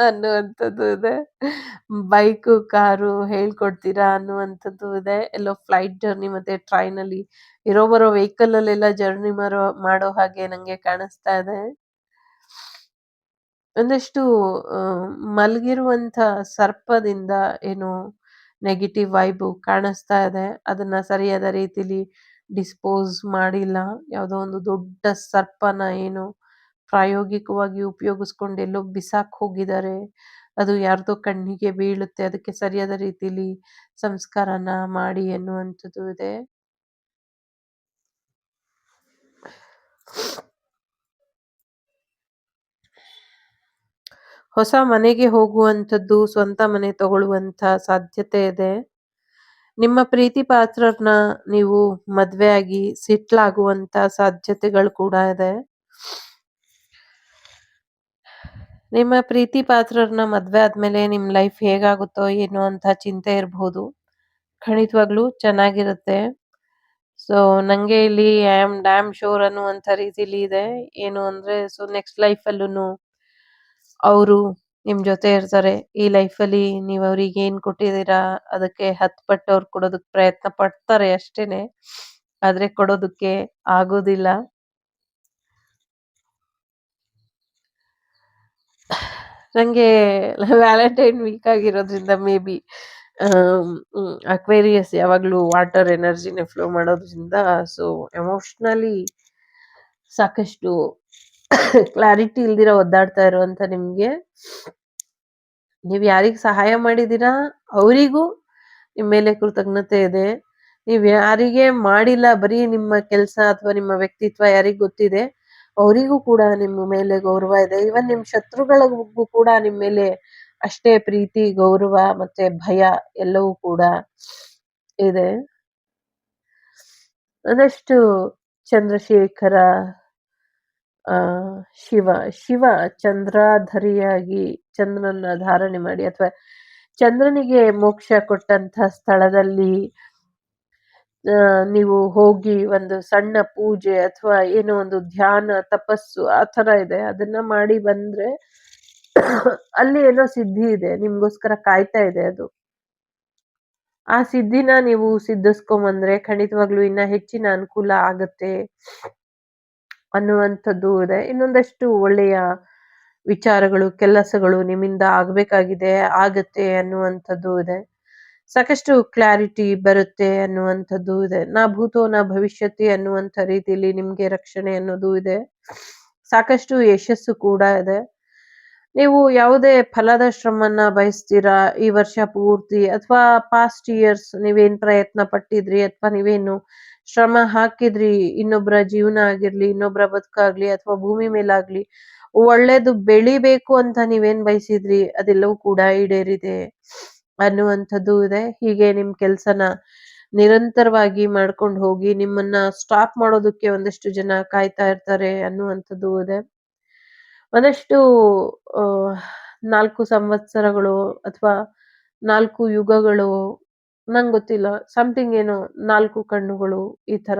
ಅನ್ನುವಂಥದ್ದು ಇದೆ. ಬೈಕು, ಕಾರು ಹೇಳ್ಕೊಡ್ತೀರಾ ಅನ್ನುವಂಥದ್ದು ಇದೆ. ಎಲ್ಲೋ ಫ್ಲೈಟ್ ಜರ್ನಿ ಮತ್ತೆ ಟ್ರೈನಲ್ಲಿ ಇರೋ ಬರೋ ವೆಹಿಕಲ್ ಅಲ್ಲೆಲ್ಲ ಜರ್ನಿ ಮಾಡೋ ಹಾಗೆ ನಂಗೆ ಕಾಣಿಸ್ತಾ ಇದೆ. ಒಂದಷ್ಟು ಮಲಗಿರುವಂಥ ಸರ್ಪದಿಂದ ಏನು ನೆಗೆಟಿವ್ ವೈಬು ಕಾಣಿಸ್ತಾ ಇದೆ. ಅದನ್ನ ಸರಿಯಾದ ರೀತಿಲಿ ಡಿಸ್ಪೋಸ್ ಮಾಡಿಲ್ಲ. ಯಾವುದೋ ಒಂದು ದೊಡ್ಡ ಸರ್ಪನ ಏನು ಪ್ರಾಯೋಗಿಕವಾಗಿ ಉಪಯೋಗಿಸ್ಕೊಂಡು ಎಲ್ಲೋ ಬಿಸಾಕ್ ಹೋಗಿದ್ದಾರೆ. ಅದು ಯಾರ್ದೋ ಕಣ್ಣಿಗೆ ಬೀಳುತ್ತೆ. ಅದಕ್ಕೆ ಸರಿಯಾದ ರೀತಿಲಿ ಸಂಸ್ಕಾರನ ಮಾಡಿ ಎನ್ನುವಂಥದ್ದು ಇದೆ. ಹೊಸ ಮನೆಗೆ ಹೋಗುವಂಥದ್ದು, ಸ್ವಂತ ಮನೆ ತಗೊಳ್ಳುವಂಥ ಸಾಧ್ಯತೆ ಇದೆ. ನಿಮ್ಮ ಪ್ರೀತಿ ಪಾತ್ರರನ್ನ ನೀವು ಮದ್ವೆ ಆಗಿ ಸೆಟ್ಲ್ ಆಗುವಂಥ ಸಾಧ್ಯತೆಗಳು ಕೂಡ ಇದೆ. ನಿಮ್ಮ ಪ್ರೀತಿ ಪಾತ್ರರನ್ನ ಮದ್ವೆ ಆದ್ಮೇಲೆ ನಿಮ್ ಲೈಫ್ ಹೇಗಾಗುತ್ತೋ ಏನೋ ಅಂತ ಚಿಂತೆ ಇರ್ಬಹುದು. ಖಂಡಿತವಾಗ್ಲೂ ಚೆನ್ನಾಗಿರುತ್ತೆ. ಸೊ ನಂಗೆ ಇಲ್ಲಿ ಐ ಆಮ್ ಡ್ಯಾಮ್ ಶೋರ್ ಅನ್ನುವಂಥ ರೀತಿಲಿ ಇದೆ. ಏನು ಅಂದ್ರೆ ಸೊ ನೆಕ್ಸ್ಟ್ ಲೈಫಲ್ಲೂನು ಅವರು ನಿಮ್ ಜೊತೆ ಇರ್ತಾರೆ. ಈ ಲೈಫಲ್ಲಿ ನೀವ್ ಅವ್ರಿಗೆ ಏನ್ ಕೊಟ್ಟಿದ್ದೀರಾ ಅದಕ್ಕೆ 10 ಪಟ್ಟು ಅವ್ರು ಕೊಡೋದಕ್ಕೆ ಪ್ರಯತ್ನ ಪಡ್ತಾರೆ ಅಷ್ಟೇನೆ. ಆದ್ರೆ ಕೊಡೋದಕ್ಕೆ ಆಗೋದಿಲ್ಲ. ನಂಗೆ ವ್ಯಾಲೆಂಟೈನ್ ವೀಕ್ ಆಗಿರೋದ್ರಿಂದ ಮೇ ಬಿ ಅಕ್ವೇರಿಯಸ್ ಯಾವಾಗ್ಲೂ ವಾಟರ್ ಎನರ್ಜಿನೇ ಫ್ಲೋ ಮಾಡೋದ್ರಿಂದ ಸೊ ಎಮೋಷ್ನಲಿ ಸಾಕಷ್ಟು ಕ್ಲಾರಿಟಿ ಇಲ್ದಿರ ಒದ್ದಾಡ್ತಾ ಇರುವಂತ ನಿಮ್ಗೆ ನೀವ್ ಯಾರಿಗ್ ಸಹಾಯ ಮಾಡಿದೀರಾ ಅವರಿಗೂ ನಿಮ್ ಮೇಲೆ ಕೃತಜ್ಞತೆ ಇದೆ. ನೀವ್ ಯಾರಿಗೆ ಮಾಡಿಲ್ಲ ಬರೀ ನಿಮ್ಮ ಕೆಲ್ಸ ಅಥವಾ ನಿಮ್ಮ ವ್ಯಕ್ತಿತ್ವ ಯಾರಿಗ್ ಗೊತ್ತಿದೆ ಅವರಿಗೂ ಕೂಡ ನಿಮ್ಮ ಮೇಲೆ ಗೌರವ ಇದೆ. ಇವನ್ ನಿಮ್ ಶತ್ರುಗಳಿಗೂ ಕೂಡ ನಿಮ್ ಮೇಲೆ ಅಷ್ಟೇ ಪ್ರೀತಿ, ಗೌರವ ಮತ್ತೆ ಭಯ ಎಲ್ಲವೂ ಕೂಡ ಇದೆ. ಅದಷ್ಟು ಚಂದ್ರಶೇಖರ ಶಿವ ಚಂದ್ರಾಧರಿಯಾಗಿ ಚಂದ್ರನ ಧಾರಣೆ ಮಾಡಿ ಅಥವಾ ಚಂದ್ರನಿಗೆ ಮೋಕ್ಷ ಕೊಟ್ಟಂತ ಸ್ಥಳದಲ್ಲಿ ನೀವು ಹೋಗಿ ಒಂದು ಸಣ್ಣ ಪೂಜೆ ಅಥವಾ ಏನೋ ಒಂದು ಧ್ಯಾನ ತಪಸ್ಸು ಆ ತರ ಇದೆ ಅದನ್ನ ಮಾಡಿ ಬಂದ್ರೆ ಅಲ್ಲಿ ಏನೋ ಸಿದ್ಧಿ ಇದೆ ನಿಮ್ಗೋಸ್ಕರ ಕಾಯ್ತಾ ಇದೆ. ಅದು ಆ ಸಿದ್ಧಿನ ನೀವು ಸಿದ್ಧಿಸ್ಕೊಂಬಂದ್ರೆ ಖಂಡಿತವಾಗ್ಲೂ ಇನ್ನ ಹೆಚ್ಚಿನ ಅನುಕೂಲ ಆಗತ್ತೆ ಅನ್ನುವಂಥದ್ದು ಇದೆ. ಇನ್ನೊಂದಷ್ಟು ಒಳ್ಳೆಯ ವಿಚಾರಗಳು, ಕೆಲಸಗಳು ನಿಮ್ಮಿಂದ ಆಗ್ಬೇಕಾಗಿದೆ, ಆಗತ್ತೆ ಅನ್ನುವಂಥದ್ದು ಇದೆ. ಸಾಕಷ್ಟು ಕ್ಲಾರಿಟಿ ಬರುತ್ತೆ ಅನ್ನುವಂಥದ್ದು ಇದೆ. ನಾ ಭೂತೋ ನ ಭವಿಷ್ಯತಿ ಅನ್ನುವಂಥ ರೀತಿಯಲ್ಲಿ ನಿಮ್ಗೆ ರಕ್ಷಣೆ ಅನ್ನೋದು ಇದೆ. ಸಾಕಷ್ಟು ಯಶಸ್ಸು ಕೂಡ ಇದೆ. ನೀವು ಯಾವುದೇ ಫಲದ ಶ್ರಮವನ್ನ ಬಯಸ್ತೀರಾ ಈ ವರ್ಷ ಪೂರ್ತಿ ಅಥವಾ ಪಾಸ್ಟ್ ಇಯರ್ಸ್ ನೀವೇನ್ ಪ್ರಯತ್ನ ಪಟ್ಟಿದ್ರಿ ಅಥವಾ ನೀವೇನು ಶ್ರಮ ಹಾಕಿದ್ರಿ ಇನ್ನೊಬ್ರ ಜೀವನ ಆಗಿರ್ಲಿ, ಇನ್ನೊಬ್ರ ಬದುಕಾಗ್ಲಿ ಅಥವಾ ಭೂಮಿ ಮೇಲಾಗ್ಲಿ ಒಳ್ಳೇದು ಬೆಳಿಬೇಕು ಅಂತ ನೀವೇನ್ ಬಯಸಿದ್ರಿ ಅದೆಲ್ಲವೂ ಕೂಡ ಈಡೇರಿದೆ ಅನ್ನುವಂಥದ್ದು ಇದೆ. ಹೀಗೆ ನಿಮ್ ಕೆಲ್ಸನ ನಿರಂತರವಾಗಿ ಮಾಡ್ಕೊಂಡು ಹೋಗಿ ನಿಮ್ಮನ್ನ ಸ್ಟಾಪ್ ಮಾಡೋದಕ್ಕೆ ಒಂದಷ್ಟು ಜನ ಕಾಯ್ತಾ ಇರ್ತಾರೆ ಅನ್ನುವಂಥದ್ದು ಇದೆ. ಒಂದಷ್ಟು ಆ 4 ಸಂವತ್ಸರಗಳು ಅಥವಾ 4 ಯುಗಗಳು ನಂಗೊತ್ತಿಲ್ಲ. ಸಮಥಿಂಗ್ ಏನೋ 4 ಕಣ್ಣುಗಳು ಈ ತರ.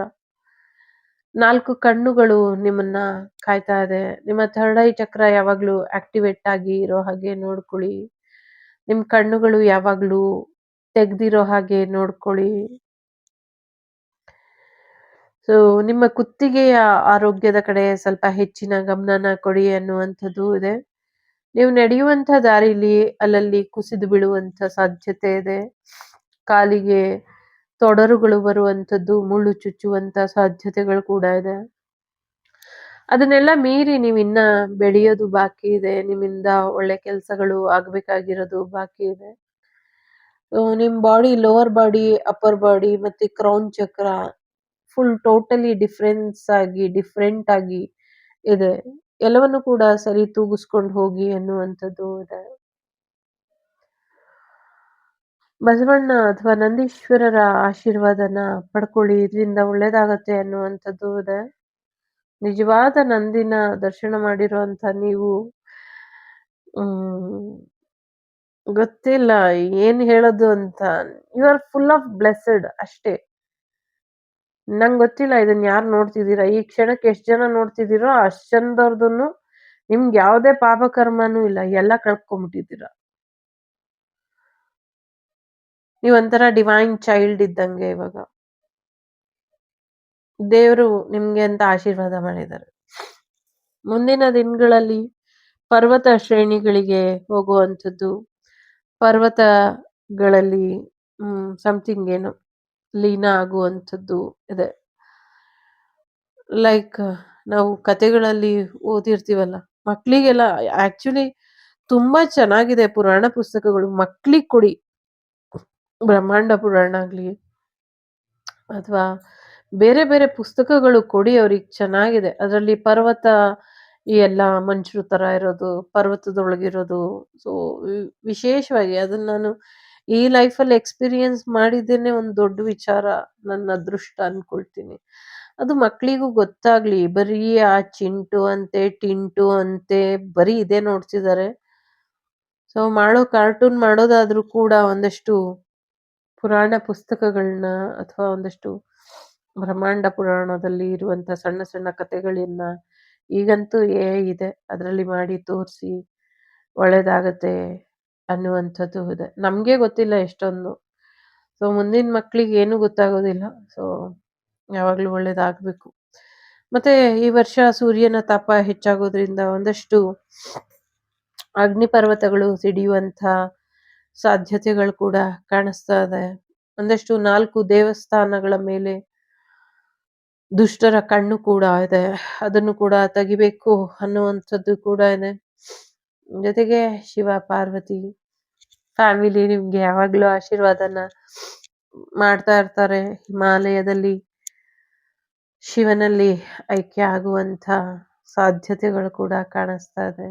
4 ಕಣ್ಣುಗಳು ನಿಮ್ಮನ್ನ ಕಾಯ್ತಾ ಇದೆ. ನಿಮ್ಮ ಥರ್ಡ್ ಐ ಚಕ್ರ ಯಾವಾಗ್ಲೂ ಆಕ್ಟಿವೇಟ್ ಆಗಿ ಇರೋ ಹಾಗೆ ನೋಡ್ಕೊಳ್ಳಿ. ನಿಮ್ ಕಣ್ಣುಗಳು ಯಾವಾಗ್ಲೂ ತೆಗ್ದಿರೋ ಹಾಗೆ ನೋಡ್ಕೊಳ್ಳಿ. ಸೊ ನಿಮ್ಮ ಕುತ್ತಿಗೆಯ ಆರೋಗ್ಯದ ಕಡೆ ಸ್ವಲ್ಪ ಹೆಚ್ಚಿನ ಗಮನನ ಕೊಡಿ ಅನ್ನುವಂಥದ್ದು ಇದೆ. ನೀವು ನಡೆಯುವಂಥ ದಾರಿಲಿ ಅಲ್ಲಲ್ಲಿ ಕುಸಿದು ಬೀಳುವಂಥ ಸಾಧ್ಯತೆ ಇದೆ. ಕಾಲಿಗೆ ತೊಡರುಗಳು ಬರುವಂಥದ್ದು, ಮುಳ್ಳು ಚುಚ್ಚುವಂಥ ಸಾಧ್ಯತೆಗಳು ಕೂಡ ಇದೆ. ಅದನ್ನೆಲ್ಲ ಮೀರಿ ನೀವಿನ್ನ ಬೆಳೆಯೋದು ಬಾಕಿ ಇದೆ. ನಿಮ್ಮಿಂದ ಒಳ್ಳೆ ಕೆಲ್ಸಗಳು ಆಗ್ಬೇಕಾಗಿರೋದು ಬಾಕಿ ಇದೆ. ನಿಮ್ body lower body, upper body ಮತ್ತೆ ಕ್ರೌನ್ ಚಕ್ರ ಫುಲ್ ಟೋಟಲಿ ಡಿಫ್ರೆಂಟ್ ಆಗಿ ಇದೆ. ಎಲ್ಲವನ್ನು ಕೂಡ ಸರಿ ತೂಗಿಸ್ಕೊಂಡು ಹೋಗಿ ಅನ್ನುವಂಥದ್ದು ಇದೆ. ಬಸವಣ್ಣ ಅಥವಾ ನಂದೀಶ್ವರರ ಆಶೀರ್ವಾದನ ಪಡ್ಕೊಳ್ಳಿ. ಇದರಿಂದ ಒಳ್ಳೇದಾಗತ್ತೆ ಅನ್ನುವಂಥದ್ದು ಇದೆ. ನಿಜವಾದ ನಂದಿನ ದರ್ಶನ ಮಾಡಿರುವಂತ ನೀವು ಗೊತ್ತಿಲ್ಲ ಏನ್ ಹೇಳೋದು ಅಂತ. You are full of blessed ಅಷ್ಟೇ. ನಂಗ್ ಗೊತ್ತಿಲ್ಲ ಇದನ್ನ ಯಾರು ನೋಡ್ತಿದ್ದೀರಾ, ಈ ಕ್ಷಣಕ್ಕೆ ಎಷ್ಟ್ ಜನ ನೋಡ್ತಿದ್ದೀರೋ ಅಷ್ಟ್ ಜನದವ್ರದನ್ನು ನಿಮ್ಗೆ ಯಾವುದೇ ಪಾಪ ಕರ್ಮನೂ ಇಲ್ಲ, ಎಲ್ಲ ಕಳ್ಕೊಂಡ್ಬಿಟ್ಟಿದ್ದೀರಾ. ನೀವೊಂಥರ ಡಿವೈನ್ ಚೈಲ್ಡ್ ಇದ್ದಂಗೆ ಇವಾಗ. ದೇವ್ರು ನಿಮ್ಗೆ ಅಂತ ಆಶೀರ್ವಾದ ಮಾಡಿದ್ದಾರೆ. ಮುಂದಿನ ದಿನಗಳಲ್ಲಿ ಪರ್ವತ ಶ್ರೇಣಿಗಳಿಗೆ ಹೋಗುವಂಥದ್ದು, ಪರ್ವತಗಳಲ್ಲಿ ಸಮಥಿಂಗ್ ಏನೋ ಲೀನ ಆಗುವಂಥದ್ದು ಇದೆ. ಲೈಕ್ ನಾವು ಕಥೆಗಳಲ್ಲಿ ಓದಿರ್ತೀವಲ್ಲ, ಮಕ್ಳಿಗೆಲ್ಲ ಆಕ್ಚುಲಿ ತುಂಬಾ ಚೆನ್ನಾಗಿದೆ ಪುರಾಣ ಪುಸ್ತಕಗಳು. ಮಕ್ಳಿಗೆ ಕೊಡಿ. ಬ್ರಹ್ಮಾಂಡ ಪುರಾಣ ಆಗ್ಲಿ ಅಥವಾ ಬೇರೆ ಬೇರೆ ಪುಸ್ತಕಗಳು ಕೊಡಿ ಅವ್ರಿಗೆ, ಚೆನ್ನಾಗಿದೆ. ಅದರಲ್ಲಿ ಪರ್ವತ ಈ ಎಲ್ಲ ಮನುಷ್ಯರು ತರ ಇರೋದು, ಪರ್ವತದೊಳಗಿರೋದು. ಸೊ ವಿಶೇಷವಾಗಿ ಅದನ್ನ ನಾನು ಈ ಲೈಫಲ್ಲಿ ಎಕ್ಸ್ಪೀರಿಯನ್ಸ್ ಮಾಡಿದ್ದೇನೆ ಒಂದು ದೊಡ್ಡ ವಿಚಾರ, ನನ್ನ ಅದೃಷ್ಟ ಅನ್ಕೊಳ್ತೀನಿ. ಅದು ಮಕ್ಳಿಗೂ ಗೊತ್ತಾಗ್ಲಿ. ಬರೀ ಆ ಚಿಂಟು ಅಂತೆ ಟಿಂಟು ಅಂತೆ ಬರೀ ಇದೇ ನೋಡ್ತಿದ್ದಾರೆ. ಸೊ ಕಾರ್ಟೂನ್ ಮಾಡೋದಾದ್ರೂ ಕೂಡ ಒಂದಷ್ಟು ಪುರಾಣ ಪುಸ್ತಕಗಳನ್ನ ಅಥವಾ ಒಂದಷ್ಟು ಬ್ರಹ್ಮಾಂಡ ಪುರಾಣದಲ್ಲಿ ಇರುವಂತ ಸಣ್ಣ ಸಣ್ಣ ಕಥೆಗಳನ್ನ, ಈಗಂತೂ ಇದೆ ಅದರಲ್ಲಿ ಮಾಡಿ ತೋರಿಸಿ ಒಳ್ಳೇದಾಗತ್ತೆ ಅನ್ನುವಂಥದ್ದು ಇದೆ. ನಮ್ಗೆ ಗೊತ್ತಿಲ್ಲ ಎಷ್ಟೊಂದು. ಸೊ ಮುಂದಿನ ಮಕ್ಳಿಗೆ ಏನು ಗೊತ್ತಾಗೋದಿಲ್ಲ. ಸೊ ಯಾವಾಗ್ಲೂ ಒಳ್ಳೇದಾಗ್ಬೇಕು. ಮತ್ತೆ ಈ ವರ್ಷ ಸೂರ್ಯನ ತಾಪ ಹೆಚ್ಚಾಗೋದ್ರಿಂದ ಒಂದಷ್ಟು ಅಗ್ನಿ ಪರ್ವತಗಳು ಸಿಡಿಯುವಂತ ಸಾಧ್ಯತೆಗಳು ಕೂಡ ಕಾಣಿಸ್ತಾ ಇದೆ. ಒಂದಷ್ಟು 4 ದೇವಸ್ಥಾನಗಳ ಮೇಲೆ ದುಷ್ಟರ ಕಣ್ಣು ಕೂಡ ಇದೆ. ಅದನ್ನು ಕೂಡ ತೆಗಿಬೇಕು ಅನ್ನುವಂಥದ್ದು ಕೂಡ ಇದೆ. ಜೊತೆಗೆ ಶಿವ ಪಾರ್ವತಿ ಫ್ಯಾಮಿಲಿ ನಿಮ್ಗೆ ಯಾವಾಗ್ಲೂ ಆಶೀರ್ವಾದನ ಮಾಡ್ತಾ ಇರ್ತಾರೆ. ಹಿಮಾಲಯದಲ್ಲಿ ಶಿವನಲ್ಲಿ ಐಕ್ಯ ಆಗುವಂತ ಸಾಧ್ಯತೆಗಳು ಕೂಡ ಕಾಣಿಸ್ತಾ ಇದೆ.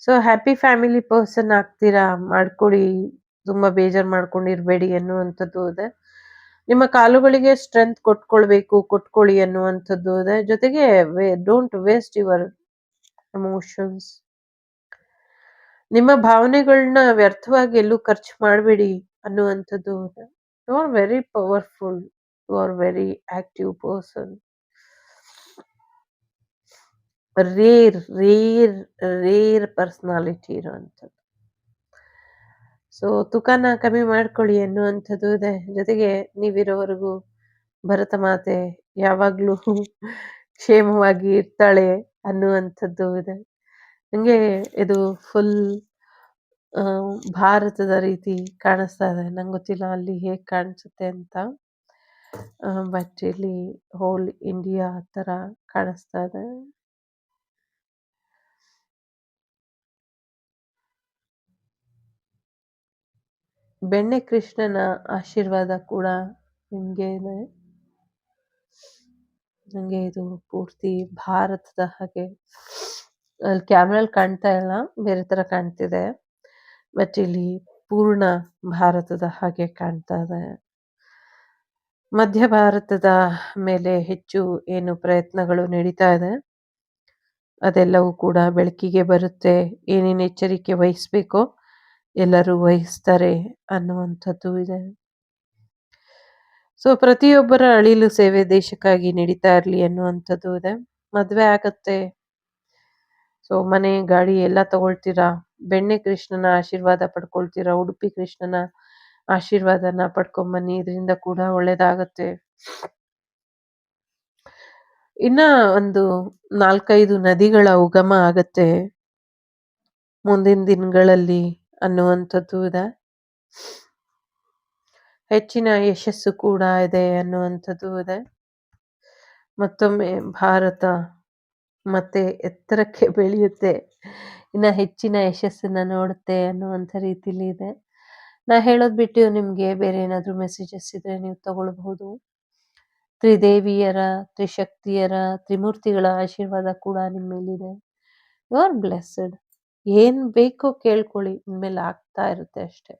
ಸೊ ಹ್ಯಾಪಿ ಫ್ಯಾಮಿಲಿ ಪರ್ಸನ್ ಆಗ್ತೀರಾ, ಮಾಡ್ಕೊಳ್ಳಿ. ತುಂಬಾ ಬೇಜಾರ್ ಮಾಡ್ಕೊಂಡಿರ್ಬೇಡಿ ಅನ್ನುವಂಥದ್ದು ಇದೆ. ನಿಮ್ಮ ಕಾಲುಗಳಿಗೆ ಸ್ಟ್ರೆಂತ್ ಕೊಟ್ಕೊಳ್ಳಿ ಅನ್ನುವಂಥದ್ದು ಇದೆ. ಜೊತೆಗೆ ಡೋಂಟ್ ವೇಸ್ಟ್ ಯುವರ್ ಎಮೋಷನ್ಸ್. ನಿಮ್ಮ ಭಾವನೆಗಳನ್ನ ವ್ಯರ್ಥವಾಗಿ ಎಲ್ಲೂ ಖರ್ಚು ಮಾಡಬೇಡಿ ಅನ್ನುವಂಥದ್ದು ಇದೆ. You are very powerful, you are very active person. Rare personality ಇರುವಂಥದ್ದು. ಸೊ ತೂಕನ ಕಮ್ಮಿ ಮಾಡ್ಕೊಳ್ಳಿ ಅನ್ನುವಂಥದ್ದು ಇದೆ. ಜೊತೆಗೆ ನೀವಿರೋವರೆಗೂ ಭರತ ಮಾತೆ ಯಾವಾಗ್ಲೂ ಕ್ಷೇಮವಾಗಿ ಇರ್ತಾಳೆ ಅನ್ನುವಂಥದ್ದು ಇದೆ. ನಂಗೆ ಇದು ಫುಲ್ ಭಾರತದ ರೀತಿ ಕಾಣಿಸ್ತಾ ಇದೆ. ನಂಗೆ ಗೊತ್ತಿಲ್ಲ ಅಲ್ಲಿ ಹೇಗೆ ಕಾಣಿಸುತ್ತೆ ಅಂತ. ಬಟ್ ಇಲ್ಲಿ ಹೋಲ್ ಇಂಡಿಯಾ ಥರ ಕಾಣಿಸ್ತಾ ಇದೆ. ಬೆಣ್ಣೆ ಕೃಷ್ಣನ ಆಶೀರ್ವಾದ ಕೂಡ ನಿಮಗೆ ಇದೆ. ನನಗೆ ಇದು ಪೂರ್ತಿ ಭಾರತದ ಹಾಗೆ ಅಲ್ಲಿ ಕ್ಯಾಮ್ರಲ್ಲಿ ಕಾಣ್ತಾ ಇಲ್ಲ, ಬೇರೆ ಥರ ಕಾಣ್ತಿದೆ. ಬಟ್ ಇಲ್ಲಿ ಪೂರ್ಣ ಭಾರತದ ಹಾಗೆ ಕಾಣ್ತಾ ಇದೆ. ಮಧ್ಯ ಭಾರತದ ಮೇಲೆ ಹೆಚ್ಚು ಏನು ಪ್ರಯತ್ನಗಳು ನಡೀತಾ ಇದೆ ಅದೆಲ್ಲವೂ ಕೂಡ ಬೆಳಕಿಗೆ ಬರುತ್ತೆ. ಏನೇನು ಎಚ್ಚರಿಕೆ ವಹಿಸ್ಬೇಕೋ ಎಲ್ಲರೂ ವಹಿಸ್ತಾರೆ ಅನ್ನುವಂಥದ್ದು ಇದೆ. ಸೊ ಪ್ರತಿಯೊಬ್ಬರ ಅಳಿಲು ಸೇವೆ ದೇಶಕ್ಕಾಗಿ ನಡೀತಾ ಇರಲಿ ಅನ್ನುವಂಥದ್ದು ಇದೆ. ಮದುವೆ ಆಗತ್ತೆ, ಸೊ ಮನೆ ಗಾಡಿ ಎಲ್ಲ ತಗೊಳ್ತೀರಾ, ಬೆಣ್ಣೆ ಕೃಷ್ಣನ ಆಶೀರ್ವಾದ ಪಡ್ಕೊಳ್ತೀರಾ, ಉಡುಪಿ ಕೃಷ್ಣನ ಆಶೀರ್ವಾದನ ಪಡ್ಕೊಂಬನ್ನಿ, ಇದರಿಂದ ಕೂಡ ಒಳ್ಳೇದಾಗತ್ತೆ. ಇನ್ನ ಒಂದು 4-5 ನದಿಗಳ ಉಗಮ ಆಗತ್ತೆ ಮುಂದಿನ ದಿನಗಳಲ್ಲಿ ಅನ್ನುವಂಥದ್ದು ಇದೆ. ಹೆಚ್ಚಿನ ಯಶಸ್ಸು ಕೂಡ ಇದೆ ಅನ್ನುವಂಥದ್ದು ಇದೆ. ಮತ್ತೊಮ್ಮೆ ಭಾರತ ಮತ್ತೆ ಎತ್ತರಕ್ಕೆ ಬೆಳೆಯುತ್ತೆ, ಇನ್ನ ಹೆಚ್ಚಿನ ಯಶಸ್ಸನ್ನ ನೋಡುತ್ತೆ ಅನ್ನುವಂಥ ರೀತಿಲಿ ಇದೆ. ನಾ ಹೇಳೋದು ಬಿಟ್ಟು ನಿಮಗೆ ಬೇರೆ ಏನಾದರೂ ಮೆಸೇಜಸ್ ಇದ್ರೆ ನೀವು ತಗೊಳ್ಬಹುದು. ತ್ರಿದೇವಿಯರ, ತ್ರಿಶಕ್ತಿಯರ, ತ್ರಿಮೂರ್ತಿಗಳ ಆಶೀರ್ವಾದ ಕೂಡ ನಿಮ್ಮ ಮೇಲಿದೆ. You are blessed. ಏನ್ ಬೇಕೋ ಕೇಳ್ಕೊಳ್ಳಿ, ಇನ್ಮೇಲೆ ಆಗ್ತಾ ಇರುತ್ತೆ ಅಷ್ಟೆ.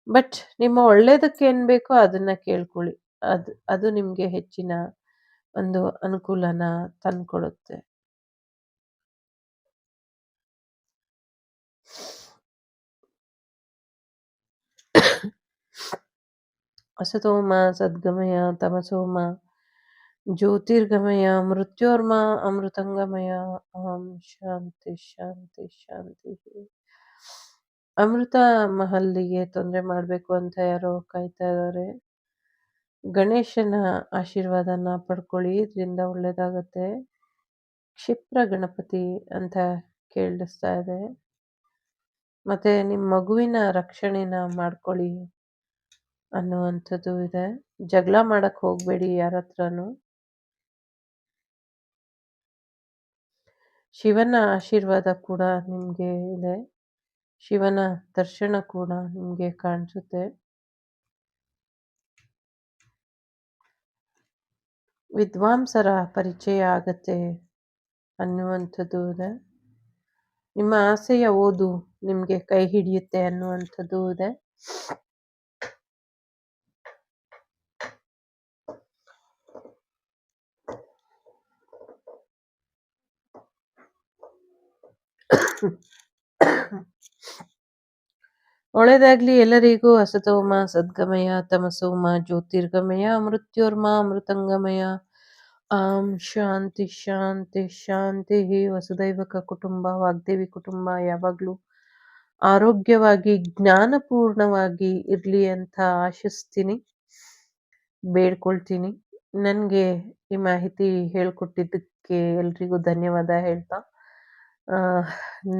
ಬಟ್ ನಿಮ್ಮ ಒಳ್ಳೇದಕ್ಕೆ ಏನ್ ಬೇಕೋ ಅದನ್ನ ಕೇಳ್ಕೊಳ್ಳಿ. ಅದು ನಿಮ್ಗೆ ಹೆಚ್ಚಿನ ಒಂದು ಅನುಕೂಲನ ತಂದ್ಕೊಡುತ್ತೆ. ಅಸತೋಮ ಸದ್ಗಮಯ ತಮಸೋಮ ಜ್ಯೋತಿರ್ಗಮಯ ಮೃತ್ಯೋರ್ಮ ಅಮೃತಂಗಮಯ. ಓಂ ಶಾಂತಿ ಶಾಂತಿ ಶಾಂತಿ. ಅಮೃತ ಮಹಲ್ಗೆ ತೊಂದರೆ ಮಾಡಬೇಕು ಅಂತ ಯಾರೋ ಕಾಯ್ತಾ ಇದ್ದಾರೆ. ಗಣೇಶನ ಆಶೀರ್ವಾದನ ಪಡ್ಕೊಳ್ಳಿ, ಇದರಿಂದ ಒಳ್ಳೇದಾಗತ್ತೆ. ಕ್ಷಿಪ್ರ ಗಣಪತಿ ಅಂತ ಕೇಳಿಸ್ತಾ ಇದೆ. ಮತ್ತೆ ನಿಮ್ಮ ಮಗುವಿನ ರಕ್ಷಣೆನ ಮಾಡ್ಕೊಳ್ಳಿ ಅನ್ನುವಂಥದ್ದು ಇದೆ. ಜಗಳ ಮಾಡಕ್ ಹೋಗ್ಬೇಡಿ ಯಾರ ಹತ್ರನೂ. ಶಿವನ ಆಶೀರ್ವಾದ ಕೂಡ ನಿಮ್ಗೆ ಇದೆ. ಶಿವನ ದರ್ಶನ ಕೂಡ ನಿಮ್ಗೆ ಕಾಣಿಸುತ್ತೆ. ವಿದ್ವಾಂಸರ ಪರಿಚಯ ಆಗತ್ತೆ ಅನ್ನುವಂಥದ್ದು ಇದೆ. ನಿಮ್ಮ ಆಸೆಯ ಓದು ನಿಮ್ಗೆ ಕೈ ಹಿಡಿಯುತ್ತೆ ಅನ್ನುವಂಥದ್ದು ಇದೆ. ಒಳ್ಳೇದಾಗ್ಲಿ ಎಲ್ಲರಿಗೂ. ಅಸತೋಮ ಸದ್ಗಮಯ ತಮಸೋಮ ಜ್ಯೋತಿರ್ಗಮಯ ಮೃತ್ಯೋರ್ಮ ಅಮೃತಂಗಮಯ. ಆಂ ಶಾಂತಿ ಶಾಂತಿ ಶಾಂತಿ. ವಸುದೈವಕ ಕುಟುಂಬ, ವಾಗ್ದೇವಿ ಕುಟುಂಬ ಯಾವಾಗಲೂ ಆರೋಗ್ಯವಾಗಿ ಜ್ಞಾನಪೂರ್ಣವಾಗಿ ಇರಲಿ ಅಂತ ಆಶಿಸ್ತೀನಿ, ಬೇಡ್ಕೊಳ್ತೀನಿ. ನನಗೆ ಈ ಮಾಹಿತಿ ಹೇಳ್ಕೊಟ್ಟಿದ್ದಕ್ಕೆ ಎಲ್ರಿಗೂ ಧನ್ಯವಾದ ಹೇಳ್ತಾ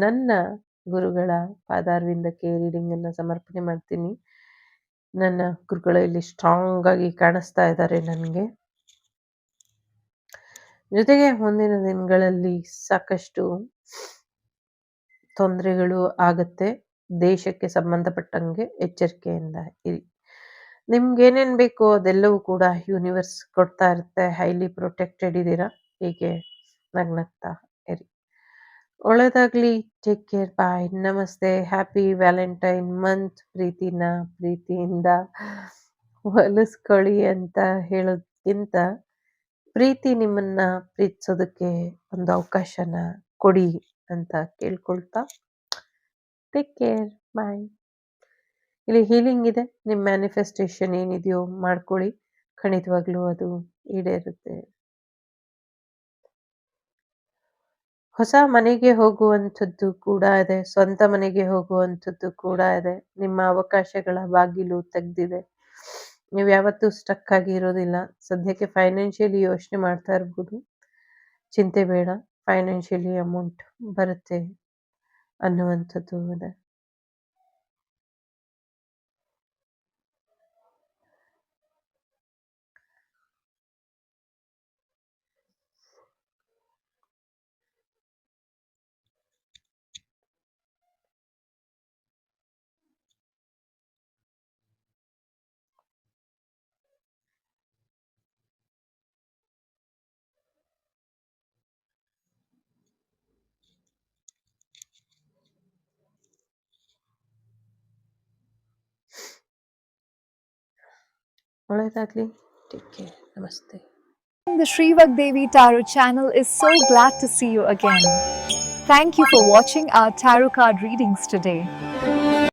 ನನ್ನ ಗುರುಗಳ ಪಾದಾರವಿಂದಕ್ಕೆ ರೀಡಿಂಗನ್ನು ಸಮರ್ಪಣೆ ಮಾಡ್ತೀನಿ. ನನ್ನ ಗುರುಗಳು ಇಲ್ಲಿ ಸ್ಟ್ರಾಂಗ್ ಆಗಿ ಕಾಣಿಸ್ತಾ ಇದ್ದಾರೆ ನನಗೆ. ಜೊತೆಗೆ ಮುಂದಿನ ದಿನಗಳಲ್ಲಿ ಸಾಕಷ್ಟು ತೊಂದರೆಗಳು ಆಗತ್ತೆ. ದೇಶಕ್ಕೆ ಸಂಬಂಧಪಟ್ಟಂಗೆ ಎಚ್ಚರಿಕೆಯಿಂದ ಇರಿ. ನಿಮ್ಗೇನೇನು ಬೇಕೋ ಅದೆಲ್ಲವೂ ಕೂಡ ಯೂನಿವರ್ಸ್ ಕೊಡ್ತಾ ಇರುತ್ತೆ. ಹೈಲಿ ಪ್ರೊಟೆಕ್ಟೆಡ್ ಇದ್ದೀರಾ. ಹೀಗೆ ನಗ್ನಗ್ತಾ ಇರಿ. ಒಳ್ಳೆದಾಗ್ಲಿ. Take care. ಬಾಯ್. ನಮಸ್ತೆ. Happy Valentine month. ಪ್ರೀತಿಯಿಂದ ಹೊಲಿಸ್ಕೊಳ್ಳಿ ಅಂತ ಹೇಳೋದಕ್ಕಿಂತ ಪ್ರೀತಿ ನಿಮ್ಮನ್ನ ಪ್ರೀತಿಸೋದಕ್ಕೆ ಒಂದು ಅವಕಾಶನ ಕೊಡಿ ಅಂತ ಕೇಳ್ಕೊಳ್ತಾ ಟೇಕ್ ಕೇರ್. ಬಾಯ್. ಇಲ್ಲಿ ಹೀಲಿಂಗ್ ಇದೆ. ನಿಮ್ಮ ಮ್ಯಾನಿಫೆಸ್ಟೇಷನ್ ಏನಿದೆಯೋ ಮಾಡ್ಕೊಳ್ಳಿ, ಖಂಡಿತವಾಗ್ಲೂ ಅದು ಈಡೇರುತ್ತೆ. ಹೊಸ ಮನೆಗೆ ಹೋಗುವಂಥದ್ದು ಕೂಡ ಇದೆ, ಸ್ವಂತ ಮನೆಗೆ ಹೋಗುವಂಥದ್ದು ಕೂಡ ಇದೆ. ನಿಮ್ಮ ಅವಕಾಶಗಳ ಬಾಗಿಲು ತೆಗೆದಿದೆ. ನೀವು ಯಾವತ್ತೂ ಸ್ಟಕ್ ಆಗಿ ಇರೋದಿಲ್ಲ. ಸದ್ಯಕ್ಕೆ ಫೈನಾನ್ಷಿಯಲಿ ಯೋಚನೆ ಮಾಡ್ತಾ ಇರ್ಬೋದು, ಚಿಂತೆ ಬೇಡ. ಫೈನಾನ್ಷಿಯಲಿ ಅಮೌಂಟ್ ಬರುತ್ತೆ ಅನ್ನುವಂಥದ್ದು ಇದೆ. ಒಳ್ಳೆಯದಾಗಲಿ. Take care. ನಮಸ್ತೆ. The Shrivak Devi Tarot channel is so glad to see you again. Thank you for watching our tarot card readings today.